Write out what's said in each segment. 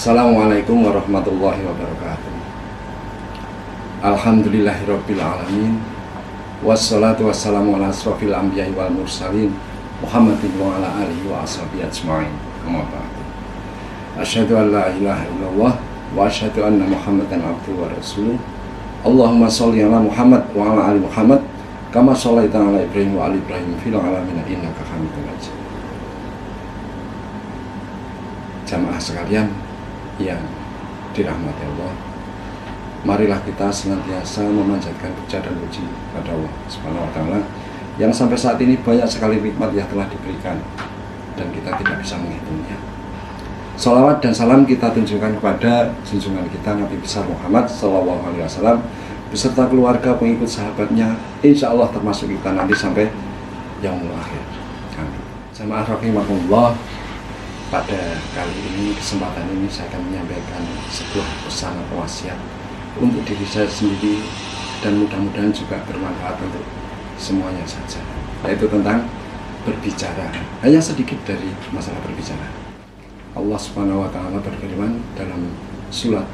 Assalamualaikum warahmatullahi wabarakatuh. Alhamdulillahirabbil alamin. Wassalatu wassalamu ala asrofil anbiya'i wal mursalin Muhammadin wa ala alihi wa ashabihi ajma'in. Amma ba'du. Asyhadu an la ilaha illallah wa asyhadu anna Muhammadan abduhu wa rasuluh. Allahumma sholli ala Muhammad wa ala ali Muhammad kama shallaita ala Ibrahim wa ali Ibrahim fil alamin innaka Hamidum Majid. Jamaah sekalian yang dirahmati Allah, marilah kita senantiasa memanjatkan puja dan puji pada Allah Subhanahu wa Ta'ala yang sampai saat ini banyak sekali nikmat yang telah diberikan dan kita tidak bisa menghitungnya. Salawat dan salam kita tunjukkan kepada junjungan kita Nabi besar Muhammad SAW beserta keluarga, pengikut, sahabatnya, insya Allah termasuk kita nanti sampai yaumul akhir. Amin. Jamaah rahimakumullah, pada kali ini, kesempatan ini saya akan menyampaikan sebuah pesan atau wasiat untuk diri saya sendiri dan mudah-mudahan juga bermanfaat untuk semuanya saja, yaitu tentang berbicara. Hanya sedikit dari masalah berbicara. Allah Subhanahu wa Ta'ala berfirman dalam surat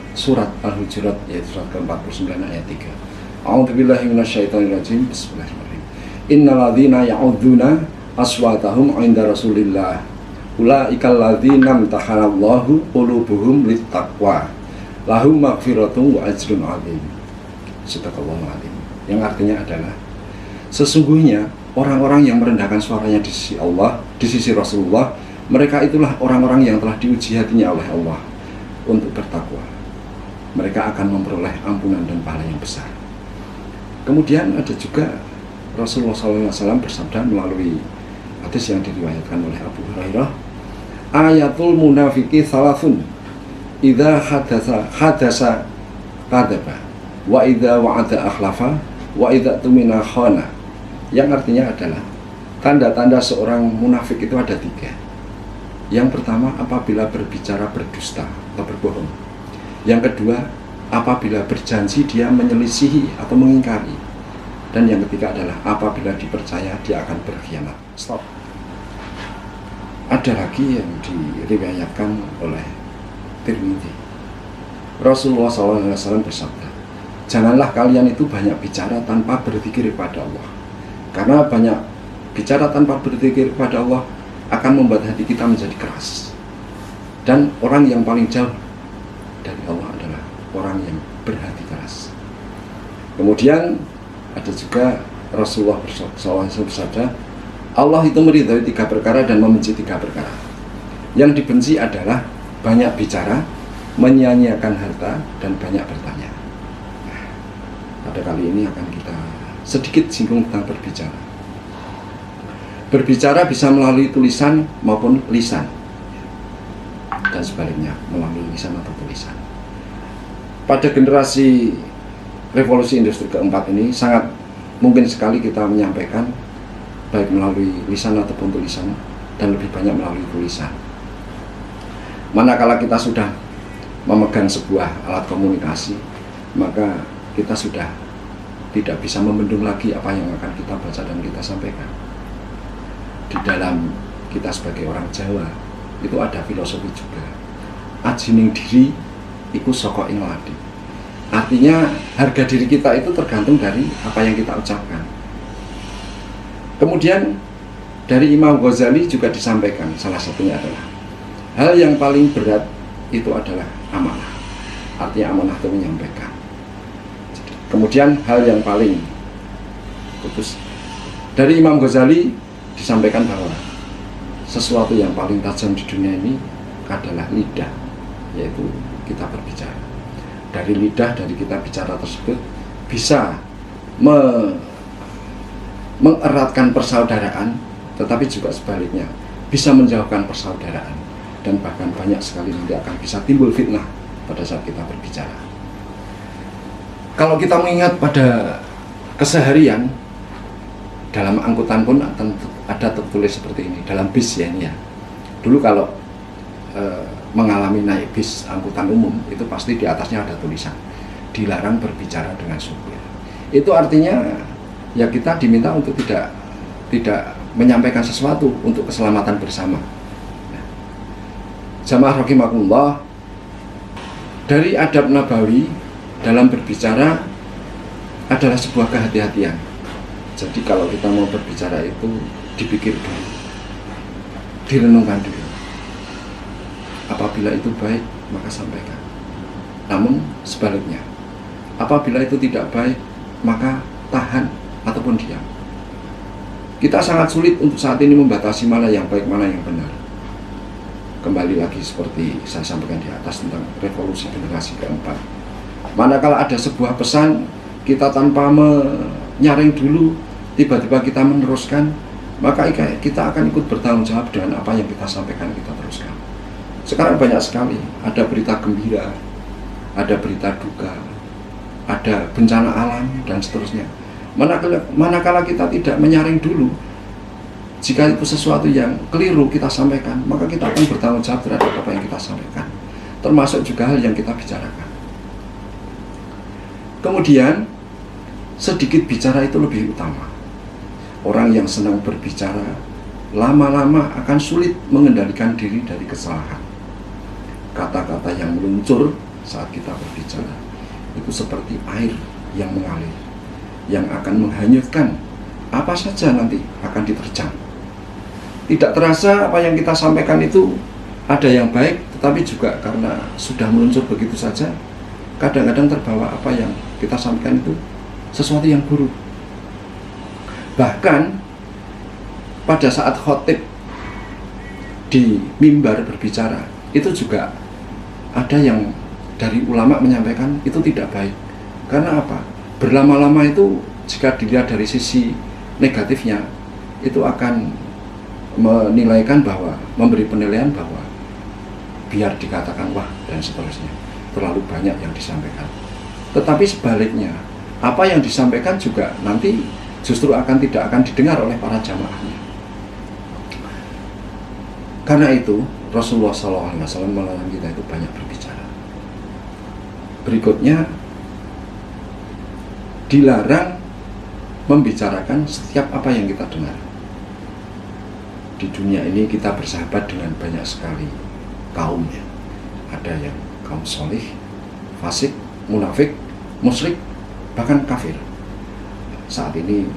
Al-Hujurat, yaitu surat ke-49 ayat 3. A'udzubillahi minasyaitonirrajim. Bismillahirrahmanirrahim. Innal ladzina ya'udzuna aswatahum 'inda Rasulillah ulaikal ladzina imtahanallahu qulubuhum littaqwa lahum maghfiratun wa ajrun 'adzim. Sadaqallahul 'adzim. Yang artinya adalah sesungguhnya orang-orang yang merendahkan suaranya di sisi Allah, di sisi Rasulullah, mereka itulah orang-orang yang telah diuji hatinya oleh Allah untuk bertakwa. Mereka akan memperoleh ampunan dan pahala yang besar. Kemudian ada juga Rasulullah SAW bersabda melalui hadis yang diriwayatkan oleh Abu Hurairah, ayatul munafiki thalathun idza hadasa kadaba wa idza wa'ada akhlafa wa idza tumina khana. Yang artinya adalah tanda-tanda seorang munafik itu ada 3. Yang pertama, apabila berbicara berdusta atau berbohong. Yang kedua, apabila berjanji dia menyelisihi atau mengingkari. Dan yang ketiga adalah apabila dipercaya dia akan berkhianat. Stop. Ada lagi yang diriwayatkan oleh Tirmidzi. Rasulullah SAW bersabda, janganlah kalian itu banyak bicara tanpa berzikir kepada Allah. Karena banyak bicara tanpa berzikir kepada Allah akan membuat hati kita menjadi keras. Dan orang yang paling jauh dari Allah adalah orang yang berhati keras. Kemudian ada juga Rasulullah SAW bersabda, Allah itu meridhai 3 perkara dan membenci 3 perkara. Yang dibenci adalah banyak bicara, menyia-nyiakan harta, dan banyak bertanya. Nah, pada kali ini akan kita sedikit singgung tentang berbicara. Berbicara bisa melalui tulisan maupun lisan, dan sebaliknya melalui lisan atau tulisan. Pada generasi revolusi industri keempat ini sangat mungkin sekali kita menyampaikan baik melalui lisan ataupun tulisan, dan lebih banyak melalui tulisan. Manakala kita sudah memegang sebuah alat komunikasi, maka kita sudah tidak bisa membendung lagi apa yang akan kita baca dan kita sampaikan. Di dalam kita sebagai orang Jawa itu ada filosofi juga, ajining diri iku saka ing ladi. Artinya harga diri kita itu tergantung dari apa yang kita ucapkan. Kemudian dari Imam Ghazali juga disampaikan, salah satunya adalah hal yang paling berat itu adalah amanah. Artinya amanah itu menyampaikan. Kemudian hal yang paling putus dari Imam Ghazali disampaikan bahwa sesuatu yang paling tajam di dunia ini adalah lidah, yaitu kita berbicara. Dari lidah, dari kita bicara tersebut bisa mengeratkan persaudaraan, tetapi juga sebaliknya bisa menjauhkan persaudaraan, dan bahkan banyak sekali nanti akan bisa timbul fitnah pada saat kita berbicara. Kalau kita mengingat pada keseharian, dalam angkutan pun ada tertulis seperti ini, dalam bis ya ini ya. Dulu kalau mengalami naik bis angkutan umum, itu pasti di atasnya ada tulisan dilarang berbicara dengan supir. Itu artinya ya kita diminta untuk tidak menyampaikan sesuatu untuk keselamatan bersama. Jamaah rahimakumullah, Dari adab nabawi dalam berbicara adalah sebuah kehati-hatian. Jadi kalau kita mau berbicara itu dipikir dulu, direnungkan dulu. Apabila itu baik, maka sampaikan. Namun sebaliknya, apabila itu tidak baik, maka tahan ataupun diam. Kita sangat sulit untuk saat ini membatasi mana yang baik, mana yang benar. Kembali lagi seperti saya sampaikan di atas tentang revolusi generasi keempat. Manakala ada sebuah pesan, kita tanpa menyaring dulu, tiba-tiba kita meneruskan, maka kita akan ikut bertanggung jawab dengan apa yang kita sampaikan, kita teruskan. Sekarang banyak sekali, ada berita gembira, ada berita duka, ada bencana alam, dan seterusnya. Manakala kita tidak menyaring dulu, jika itu sesuatu yang keliru kita sampaikan, maka kita akan bertanggung jawab terhadap apa yang kita sampaikan, termasuk juga hal yang kita bicarakan. Kemudian, sedikit bicara itu lebih utama. Orang yang senang berbicara, lama-lama akan sulit mengendalikan diri dari kesalahan. Kata-kata yang meluncur saat kita berbicara, itu seperti air yang mengalir, yang akan menghanyutkan apa saja nanti akan diterjang. Tidak terasa apa yang kita sampaikan itu ada yang baik, tetapi juga karena sudah meluncur begitu saja, kadang-kadang terbawa apa yang kita sampaikan itu sesuatu yang buruk. Bahkan pada saat khotib di mimbar berbicara, itu juga ada yang dari ulama menyampaikan itu tidak baik. Karena apa? Berlama-lama itu jika dilihat dari sisi negatifnya, itu akan menilaikan bahwa, memberi penilaian bahwa biar dikatakan wah dan seterusnya, terlalu banyak yang disampaikan. Tetapi sebaliknya, apa yang disampaikan juga nanti justru tidak akan didengar oleh para jamaahnya. Karena itu Rasulullah SAW melarang kita itu banyak berbicara. Berikutnya, dilarang membicarakan setiap apa yang kita dengar. Di dunia ini kita bersahabat dengan banyak sekali kaumnya. Ada yang kaum solih, fasik, munafik, musyrik, bahkan kafir. Saat ini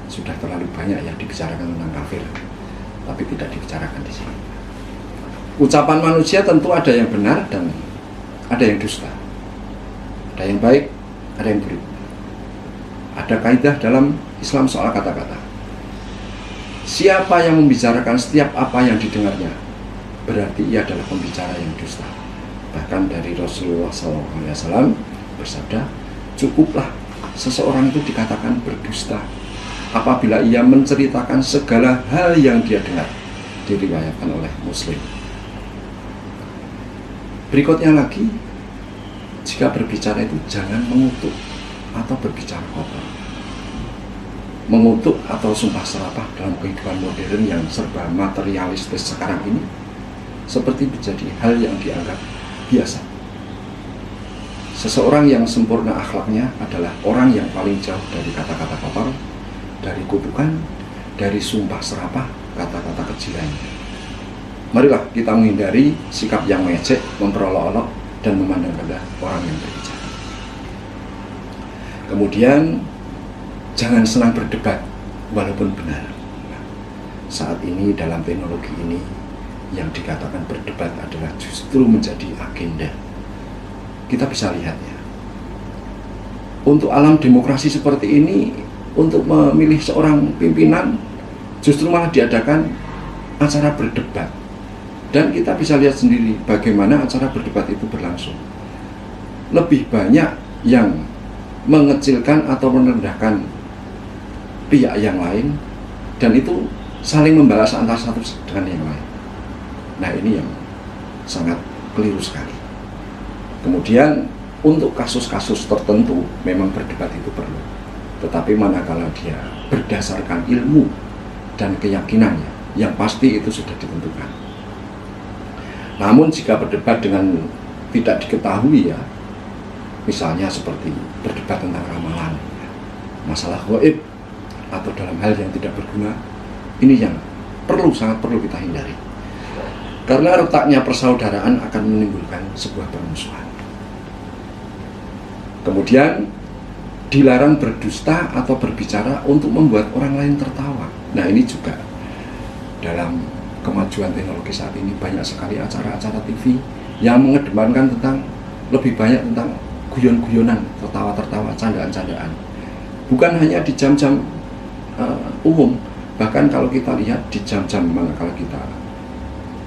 sudah terlalu banyak yang dibicarakan tentang kafir, tapi tidak dibicarakan di sini. Ucapan manusia tentu ada yang benar dan ada yang dusta. Ada yang baik, ada yang buruk. Ada kaidah dalam Islam soal kata-kata. Siapa yang membicarakan setiap apa yang didengarnya, berarti ia adalah pembicara yang dusta. Bahkan dari Rasulullah SAW bersabda, cukuplah seseorang itu dikatakan berdusta apabila ia menceritakan segala hal yang dia dengar. Diriwayatkan oleh Muslim. Berikutnya lagi, jika berbicara itu jangan mengutuk atau berbicara kotor. Mengutuk atau sumpah serapah dalam kehidupan modern yang serba materialistis sekarang ini seperti menjadi hal yang dianggap biasa. Seseorang yang sempurna akhlaknya adalah orang yang paling jauh dari kata-kata kotor, dari kutukan, dari sumpah serapah, kata-kata keji lainnya. Marilah kita menghindari sikap yang mengejek, memperolok-olok, dan memandang rendah orang yang berbicara. Kemudian, jangan senang berdebat walaupun benar. Saat ini dalam teknologi ini yang dikatakan berdebat adalah justru menjadi agenda. Kita bisa lihat ya. Untuk alam demokrasi seperti ini, untuk memilih seorang pimpinan justru malah diadakan acara berdebat. Dan kita bisa lihat sendiri bagaimana acara berdebat itu berlangsung. Lebih banyak yang mengecilkan atau merendahkan pihak yang lain, dan itu saling membalas antara satu dengan yang lain. Nah, ini yang sangat keliru sekali. Kemudian untuk kasus-kasus tertentu memang berdebat itu perlu, tetapi manakala dia berdasarkan ilmu dan keyakinannya, yang pasti itu sudah ditentukan. Namun jika berdebat dengan tidak diketahui ya, misalnya seperti berdebat tentang ramalan, masalah gaib, atau dalam hal yang tidak berguna, ini yang sangat perlu kita hindari. Karena retaknya persaudaraan akan menimbulkan sebuah permusuhan. Kemudian dilarang berdusta atau berbicara untuk membuat orang lain tertawa. Nah, ini juga dalam kemajuan teknologi saat ini banyak sekali acara-acara TV yang mengedepankan tentang lebih banyak tentang guyon-guyonan, tertawa-tertawa, candaan-candaan. Bukan hanya di jam-jam umum, bahkan kalau kita lihat di jam-jam manakala kita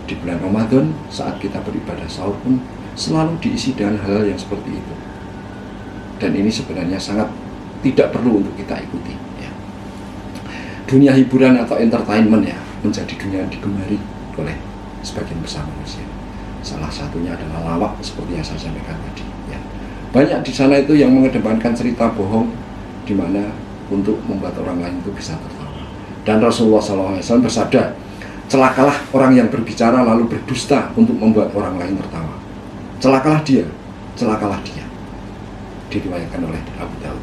di bulan Ramadan saat kita beribadah sahur pun selalu diisi dengan hal yang seperti itu. Dan ini sebenarnya sangat tidak perlu untuk kita ikuti. Ya. Dunia hiburan atau entertainment ya menjadi dunia yang digemari oleh sebagian besar manusia. Salah satunya adalah lawak seperti yang saya sampaikan tadi. Ya. Banyak di sana itu yang mengedepankan cerita bohong, di mana untuk membuat orang lain itu bisa tertawa. Dan Rasulullah SAW bersabda, celakalah orang yang berbicara lalu berdusta untuk membuat orang lain tertawa. Celakalah dia, celakalah dia. Diriwayatkan oleh Abu Daud.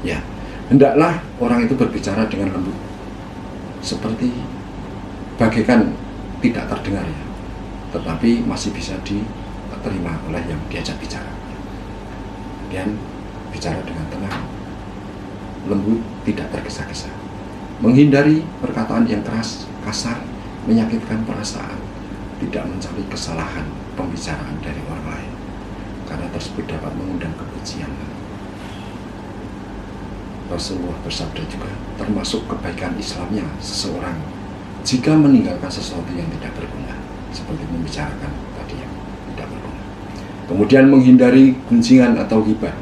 Ya, hendaklah orang itu berbicara dengan lembut, seperti bagaikan tidak terdengar ya, tetapi masih bisa diterima oleh yang diajak bicara. Dan bicara dengan tenang, lembut, tidak tergesa-gesa. Menghindari perkataan yang keras, kasar, menyakitkan perasaan, tidak mencari kesalahan pembicaraan dari orang lain, karena tersebut dapat mengundang kebencian. Rasulullah bersabda juga, termasuk kebaikan Islamnya seseorang jika meninggalkan sesuatu yang tidak berguna, seperti membicarakan tadi yang tidak berguna. Kemudian menghindari gunjingan atau ghibah.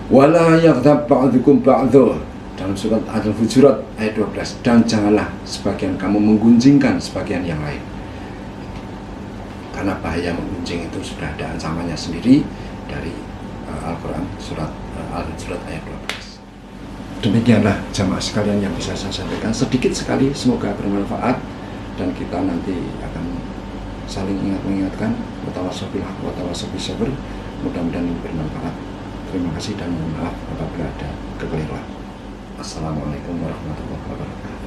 Wala yaghdab ba'dukum ba'dhu, dalam surat Al-Hujurat ayat 12, dan janganlah sebagian kamu menggunjingkan sebagian yang lain. Karena bahaya menggunjing itu sudah ada ancamannya sendiri dari Al-Quran surat Al-Hujurat ayat 12. Demikianlah jamaah sekalian yang bisa saya sampaikan, sedikit sekali, semoga bermanfaat dan kita nanti akan saling mengingatkan, watawassaw bil haqq watawassaw bis sabr. Mudah-mudahan ini bermanfaat. Terima kasih dan mohon maaf apabila ada kekeliruan. Assalamualaikum warahmatullahi wabarakatuh.